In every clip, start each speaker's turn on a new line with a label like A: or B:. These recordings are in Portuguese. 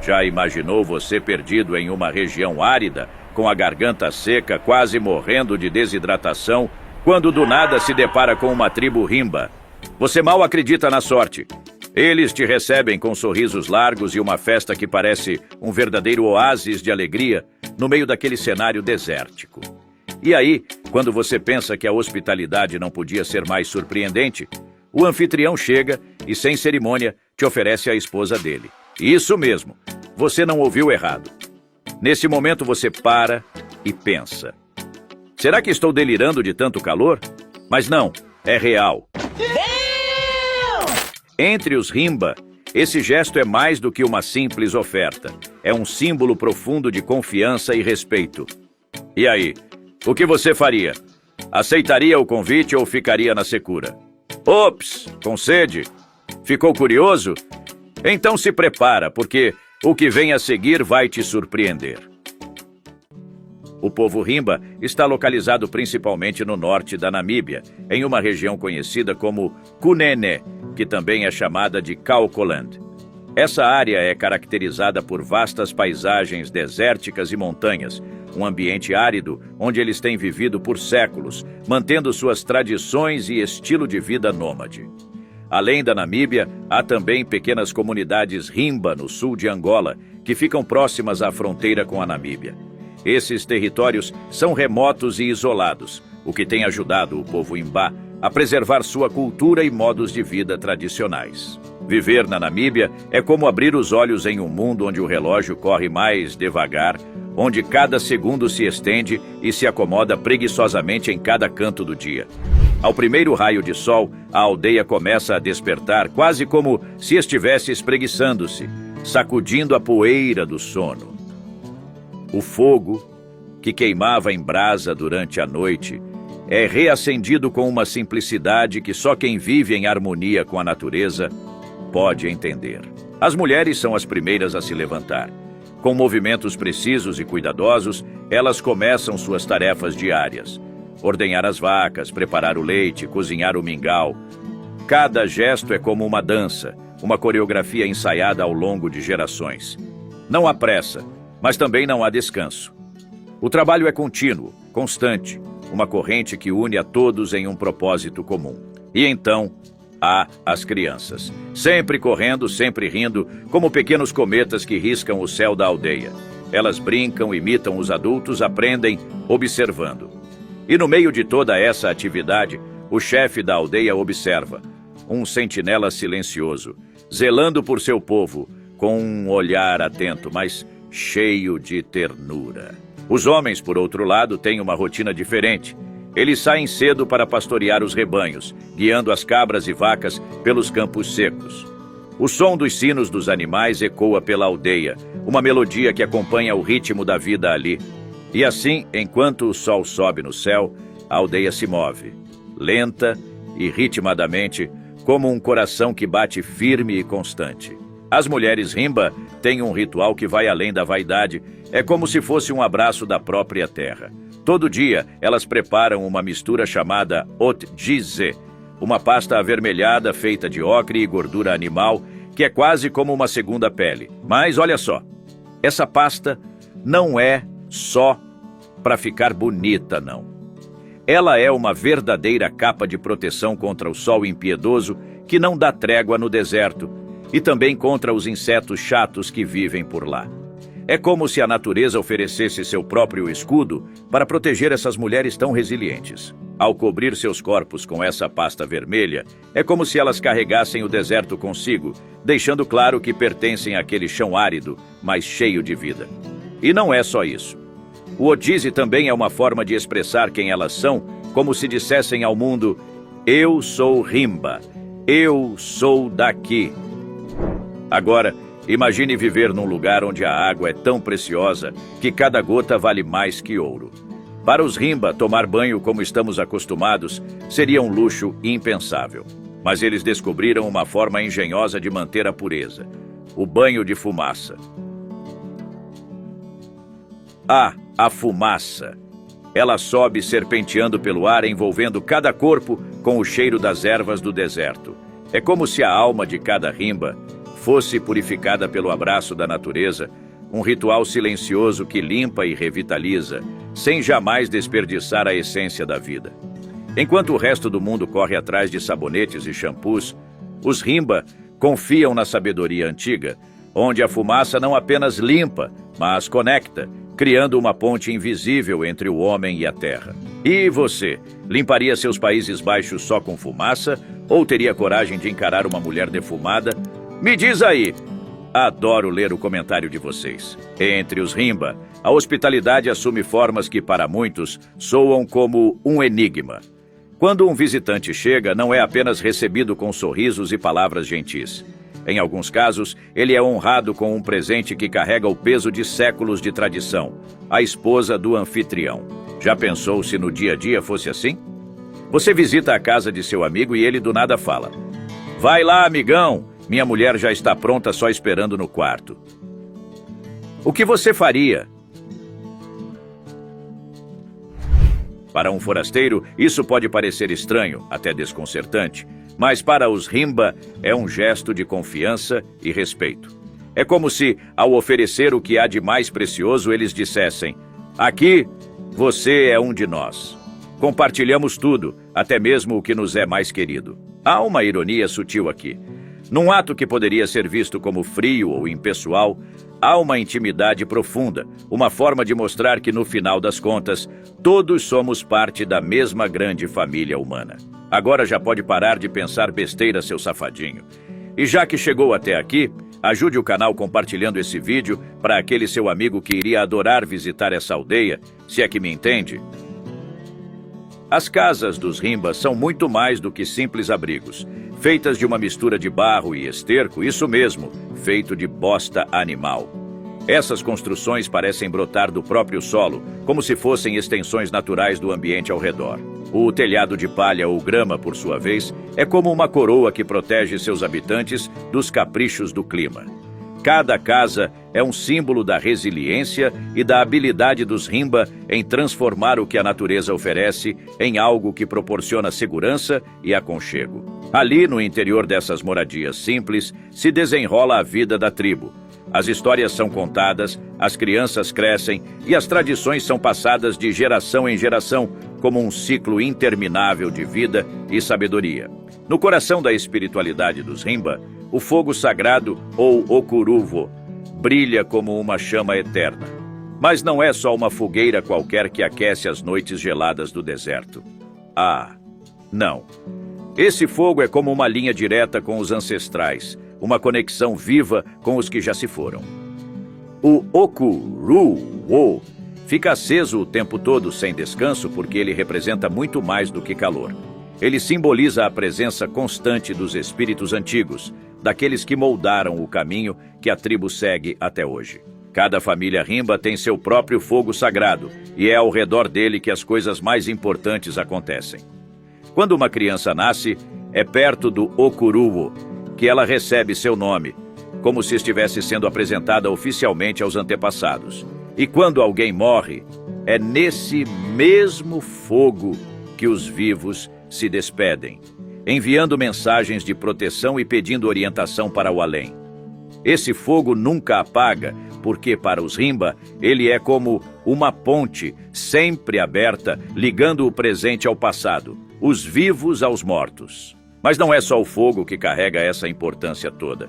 A: Já imaginou você perdido em uma região árida, com a garganta seca, quase morrendo de desidratação, quando do nada se depara com uma tribo rimba? Você mal acredita na sorte. Eles te recebem com sorrisos largos e uma festa que parece um verdadeiro oásis de alegria no meio daquele cenário desértico. E aí, quando você pensa que a hospitalidade não podia ser mais surpreendente, o anfitrião chega e, sem cerimônia, te oferece a esposa dele. Isso mesmo, você não ouviu errado. Nesse momento você para e pensa: será que estou delirando de tanto calor? Mas não, é real. Entre os rimba, esse gesto é mais do que uma simples oferta. É um símbolo profundo de confiança e respeito. E aí, o que você faria? Aceitaria o convite ou ficaria na secura? Ops, com sede? Ficou curioso? Então se prepara, porque o que vem a seguir vai te surpreender. O povo rimba está localizado principalmente no norte da Namíbia, em uma região conhecida como Kunene, que também é chamada de Kaokoland. Essa área é caracterizada por vastas paisagens desérticas e montanhas, um ambiente árido onde eles têm vivido por séculos, mantendo suas tradições e estilo de vida nômade. Além da Namíbia, há também pequenas comunidades rimba no sul de Angola, que ficam próximas à fronteira com a Namíbia. Esses territórios são remotos e isolados, o que tem ajudado o povo Imbá a preservar sua cultura e modos de vida tradicionais. Viver na Namíbia é como abrir os olhos em um mundo onde o relógio corre mais devagar, onde cada segundo se estende e se acomoda preguiçosamente em cada canto do dia. Ao primeiro raio de sol, a aldeia começa a despertar quase como se estivesse espreguiçando-se, sacudindo a poeira do sono. O fogo, que queimava em brasa durante a noite, é reacendido com uma simplicidade que só quem vive em harmonia com a natureza pode entender. As mulheres são as primeiras a se levantar. Com movimentos precisos e cuidadosos, elas começam suas tarefas diárias. Ordenhar as vacas, preparar o leite, cozinhar o mingau. Cada gesto é como uma dança, uma coreografia ensaiada ao longo de gerações. Não há pressa, mas também não há descanso. O trabalho é contínuo, constante, uma corrente que une a todos em um propósito comum. E então, há as crianças, sempre correndo, sempre rindo, como pequenos cometas que riscam o céu da aldeia. Elas brincam, imitam os adultos, aprendem, observando. E no meio de toda essa atividade, o chefe da aldeia observa, um sentinela silencioso, zelando por seu povo, com um olhar atento, mas cheio de ternura. Os homens, por outro lado, têm uma rotina diferente. Eles saem cedo para pastorear os rebanhos, guiando as cabras e vacas pelos campos secos. O som dos sinos dos animais ecoa pela aldeia, uma melodia que acompanha o ritmo da vida ali. E assim, enquanto o sol sobe no céu, a aldeia se move, lenta e ritmadamente, como um coração que bate firme e constante. As mulheres rimba têm um ritual que vai além da vaidade, é como se fosse um abraço da própria terra. Todo dia, elas preparam uma mistura chamada otjize, uma pasta avermelhada feita de ocre e gordura animal, que é quase como uma segunda pele. Mas olha só, essa pasta não é só para ficar bonita, não. Ela é uma verdadeira capa de proteção contra o sol impiedoso que não dá trégua no deserto e também contra os insetos chatos que vivem por lá. É como se a natureza oferecesse seu próprio escudo para proteger essas mulheres tão resilientes. Ao cobrir seus corpos com essa pasta vermelha, é como se elas carregassem o deserto consigo, deixando claro que pertencem àquele chão árido, mas cheio de vida. E não é só isso. O Odise também é uma forma de expressar quem elas são, como se dissessem ao mundo: eu sou Rimba, eu sou daqui. Agora, imagine viver num lugar onde a água é tão preciosa que cada gota vale mais que ouro. Para os Rimba, tomar banho como estamos acostumados seria um luxo impensável. Mas eles descobriram uma forma engenhosa de manter a pureza: o banho de fumaça. A fumaça. Ela sobe serpenteando pelo ar, envolvendo cada corpo com o cheiro das ervas do deserto. É como se a alma de cada Rimba fosse purificada pelo abraço da natureza, um ritual silencioso que limpa e revitaliza, sem jamais desperdiçar a essência da vida. Enquanto o resto do mundo corre atrás de sabonetes e shampoos, os Rimba confiam na sabedoria antiga, onde a fumaça não apenas limpa, mas conecta, criando uma ponte invisível entre o homem e a terra. E você, limparia seus Países Baixos só com fumaça, ou teria coragem de encarar uma mulher defumada? Me diz aí! Adoro ler o comentário de vocês. Entre os Rimba, a hospitalidade assume formas que, para muitos, soam como um enigma. Quando um visitante chega, não é apenas recebido com sorrisos e palavras gentis. Em alguns casos, ele é honrado com um presente que carrega o peso de séculos de tradição, a esposa do anfitrião. Já pensou se no dia a dia fosse assim? Você visita a casa de seu amigo e ele do nada fala: "Vai lá, amigão! Minha mulher já está pronta só esperando no quarto." O que você faria? Para um forasteiro, isso pode parecer estranho, até desconcertante, mas para os Rimba é um gesto de confiança e respeito. É como se, ao oferecer o que há de mais precioso, eles dissessem: "Aqui, você é um de nós. Compartilhamos tudo, até mesmo o que nos é mais querido." Há uma ironia sutil aqui. Num ato que poderia ser visto como frio ou impessoal, há uma intimidade profunda, uma forma de mostrar que, no final das contas, todos somos parte da mesma grande família humana. Agora já pode parar de pensar besteira, seu safadinho. E já que chegou até aqui, ajude o canal compartilhando esse vídeo para aquele seu amigo que iria adorar visitar essa aldeia, se é que me entende. As casas dos Rimba são muito mais do que simples abrigos. Feitas de uma mistura de barro e esterco, isso mesmo, feito de bosta animal. Essas construções parecem brotar do próprio solo, como se fossem extensões naturais do ambiente ao redor. O telhado de palha ou grama, por sua vez, é como uma coroa que protege seus habitantes dos caprichos do clima. Cada casa é um símbolo da resiliência e da habilidade dos Rimba em transformar o que a natureza oferece em algo que proporciona segurança e aconchego. Ali, no interior dessas moradias simples, se desenrola a vida da tribo. As histórias são contadas, as crianças crescem e as tradições são passadas de geração em geração, como um ciclo interminável de vida e sabedoria. No coração da espiritualidade dos Rimba, o fogo sagrado, ou Okuruvo, brilha como uma chama eterna. Mas não é só uma fogueira qualquer que aquece as noites geladas do deserto. Ah, não. Esse fogo é como uma linha direta com os ancestrais, uma conexão viva com os que já se foram. O Okuruvo fica aceso o tempo todo sem descanso porque ele representa muito mais do que calor. Ele simboliza a presença constante dos espíritos antigos, daqueles que moldaram o caminho que a tribo segue até hoje. Cada família Rimba tem seu próprio fogo sagrado, e é ao redor dele que as coisas mais importantes acontecem. Quando uma criança nasce, é perto do Okuruvo que ela recebe seu nome, como se estivesse sendo apresentada oficialmente aos antepassados. E quando alguém morre, é nesse mesmo fogo que os vivos se despedem, enviando mensagens de proteção e pedindo orientação para o além. Esse fogo nunca apaga, porque para os Rimba ele é como uma ponte sempre aberta, ligando o presente ao passado, os vivos aos mortos. Mas não é só o fogo que carrega essa importância toda.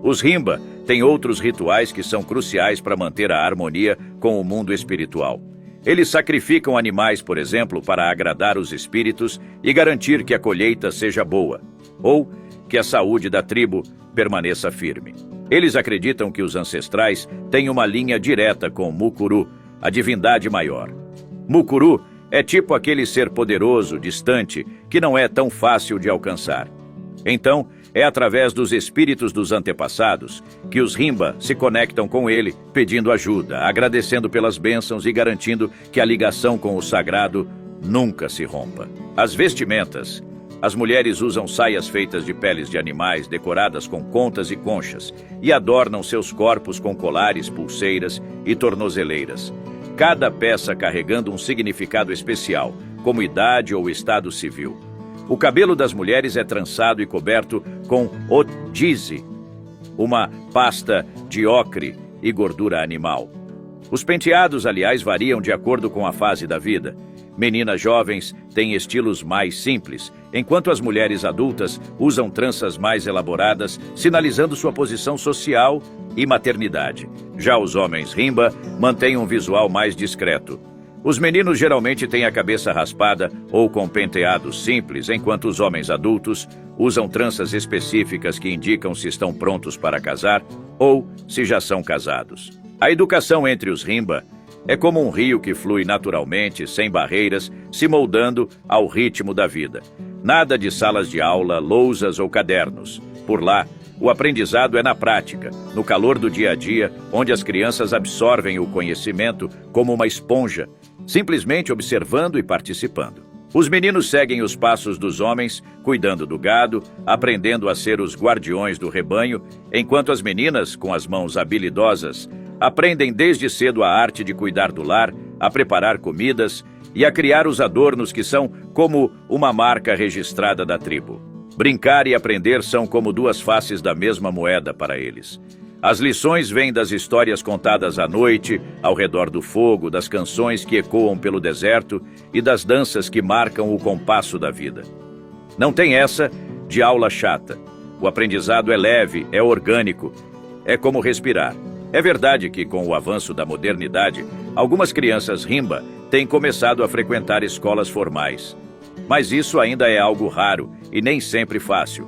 A: Os Rimba têm outros rituais que são cruciais para manter a harmonia com o mundo espiritual. Eles sacrificam animais, por exemplo, para agradar os espíritos e garantir que a colheita seja boa, ou que a saúde da tribo permaneça firme. Eles acreditam que os ancestrais têm uma linha direta com Mukuru, a divindade maior. Mukuru é tipo aquele ser poderoso, distante, que não é tão fácil de alcançar. Então, é através dos espíritos dos antepassados que os Rimba se conectam com ele, pedindo ajuda, agradecendo pelas bênçãos e garantindo que a ligação com o sagrado nunca se rompa. As vestimentas. As mulheres usam saias feitas de peles de animais decoradas com contas e conchas e adornam seus corpos com colares, pulseiras e tornozeleiras. Cada peça carregando um significado especial, como idade ou estado civil. O cabelo das mulheres é trançado e coberto com ojize, uma pasta de ocre e gordura animal. Os penteados, aliás, variam de acordo com a fase da vida. Meninas jovens têm estilos mais simples, enquanto as mulheres adultas usam tranças mais elaboradas, sinalizando sua posição social e maternidade. Já os homens rimba mantêm um visual mais discreto. Os meninos geralmente têm a cabeça raspada ou com penteados simples, enquanto os homens adultos usam tranças específicas que indicam se estão prontos para casar ou se já são casados. A educação entre os rimba é como um rio que flui naturalmente, sem barreiras, se moldando ao ritmo da vida. Nada de salas de aula, lousas ou cadernos. Por lá, o aprendizado é na prática, no calor do dia a dia, onde as crianças absorvem o conhecimento como uma esponja, simplesmente observando e participando. Os meninos seguem os passos dos homens, cuidando do gado, aprendendo a ser os guardiões do rebanho, enquanto as meninas, com as mãos habilidosas, aprendem desde cedo a arte de cuidar do lar, a preparar comidas e a criar os adornos que são como uma marca registrada da tribo. Brincar e aprender são como duas faces da mesma moeda para eles. As lições vêm das histórias contadas à noite, ao redor do fogo, das canções que ecoam pelo deserto e das danças que marcam o compasso da vida. Não tem essa de aula chata. O aprendizado é leve, é orgânico, é como respirar. É verdade que, com o avanço da modernidade, algumas crianças rimba têm começado a frequentar escolas formais. Mas isso ainda é algo raro e nem sempre fácil.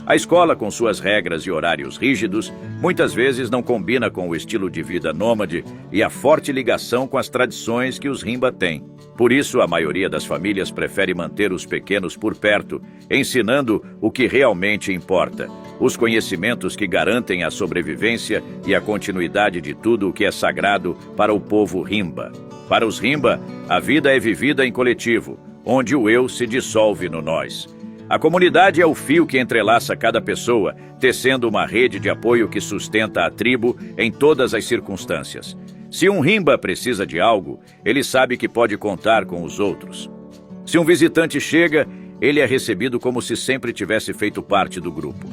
A: A escola, com suas regras e horários rígidos, muitas vezes não combina com o estilo de vida nômade e a forte ligação com as tradições que os rimba têm. Por isso, a maioria das famílias prefere manter os pequenos por perto, ensinando o que realmente importa, os conhecimentos que garantem a sobrevivência e a continuidade de tudo o que é sagrado para o povo rimba. Para os rimba, a vida é vivida em coletivo, onde o eu se dissolve no nós. A comunidade é o fio que entrelaça cada pessoa, tecendo uma rede de apoio que sustenta a tribo em todas as circunstâncias. Se um rimba precisa de algo, ele sabe que pode contar com os outros. Se um visitante chega, ele é recebido como se sempre tivesse feito parte do grupo.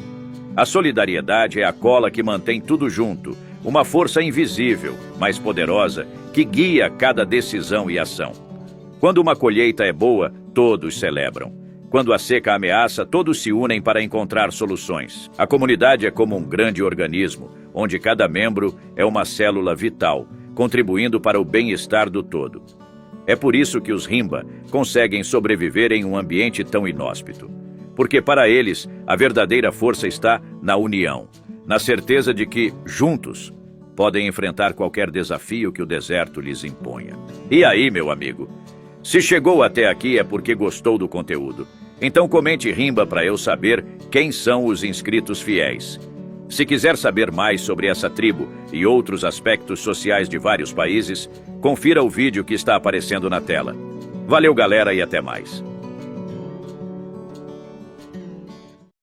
A: A solidariedade é a cola que mantém tudo junto, uma força invisível, mas poderosa, que guia cada decisão e ação. Quando uma colheita é boa, todos celebram. Quando a seca ameaça, todos se unem para encontrar soluções. A comunidade é como um grande organismo, onde cada membro é uma célula vital, contribuindo para o bem-estar do todo. É por isso que os rimba conseguem sobreviver em um ambiente tão inóspito. Porque para eles, a verdadeira força está na união, na certeza de que, juntos, podem enfrentar qualquer desafio que o deserto lhes imponha. E aí, meu amigo? Se chegou até aqui é porque gostou do conteúdo. Então comente rimba para eu saber quem são os inscritos fiéis. Se quiser saber mais sobre essa tribo e outros aspectos sociais de vários países, confira o vídeo que está aparecendo na tela. Valeu, galera, e até mais.